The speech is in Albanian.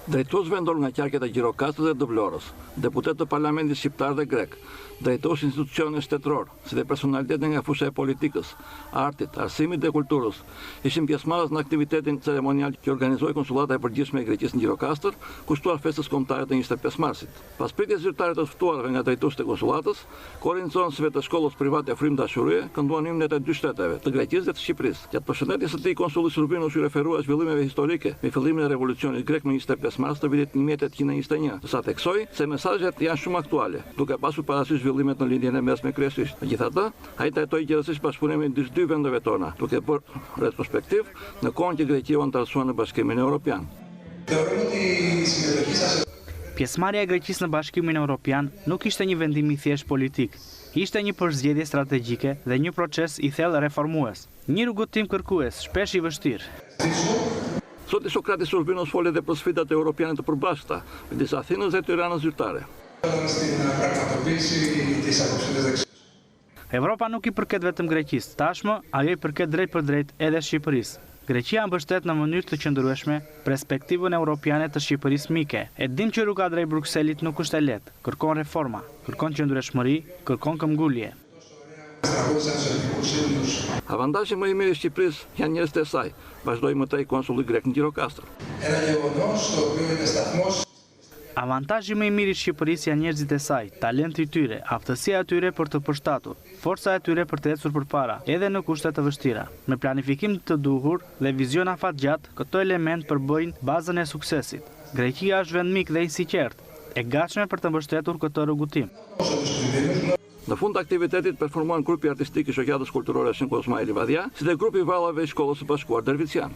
Drejtues vendor nga qarket e Gjirokastrit dhe të Vlorës, deputet të Parlamentit shqiptar dhe grek, drejtues institucione shtetëror, si dhe personalitete nga fusha e politikës, artit, arsimit dhe kulturës, ishin pjesëmarrës në aktivitetin ceremonial që organizoi Konsullata e Përgjithshme e Greqisë në Gjirokastër, kushtuar festës kombëtare të 25 marsit. Pas pritjes zyrtare të ftuarve nga drejtuesit e konsullatës, korin zonësve të shkollës private Frim Dashurie kënduan himnet e dy shteteve, të Greqisë dhe të Shqipërisë. Gjatë përshëndetjes së tij, konsulli Surbinos u referua zhvillimeve historike me fillimin e revolucionit grek më 25 mars të vitit 1821, sa theksoi se mesazhet janë shumë aktuale, duke pasur parasysh zhvillimet në lidhjen e mesme kryesisht. Megjithatë, ai trajtoi gjithsesi bashkëpunimin midis dy vendeve tona, duke bërë retrospektiv në kohën që Greqia u antarësua në Bashkimin Evropian. Pjesëmarrja e Greqisë në Bashkimin Evropian nuk ishte një vendim i thjesht politik, ishte një përzgjedhje strategjike dhe një proces i thellë reformues, një rrugëtim kërkues, shpesh i vështirë. Sot Sokrati Surbinos foli dhe për sfidat europiane të përbashkëta, midis Athinës dhe Tiranës zyrtare. Evropa nuk i përket vetëm Greqisë, tashmë ajo i përket drejt për drejt edhe Shqipërisë. Greqia mbështet në mënyrë të qëndrueshme perspektivën europiane të Shqipërisë mike. E dim që rruga drejt Brukselit nuk është e lehtë, kërkon reforma, kërkon qëndrueshmëri, kërkon këmbgulje. Avantazhi më i mirë i Shqipërisë janë njerëzit e saj, vazhdoi mëtej konsulli grek në Gjirokastër. Avantazhi më i mirë i Shqipërisë janë njerëzit e saj, talenti i tyre, aftësia e tyre për të përshtatur, forca e tyre për të ecur përpara, edhe në kushte të vështira. Me planifikim të duhur dhe vizion afatgjatë, këto element përbëjnë bazën e suksesit. Greqia është vend mik dhe i sigurt, e gatshme për të mbështetur këtë rrugëtim. Në fund të aktivitetit performuan grupi artistik i shoqatës kulturore Shën Kozma Livadja, si dhe grupi vallave i shkollës së bashkuar Dervician.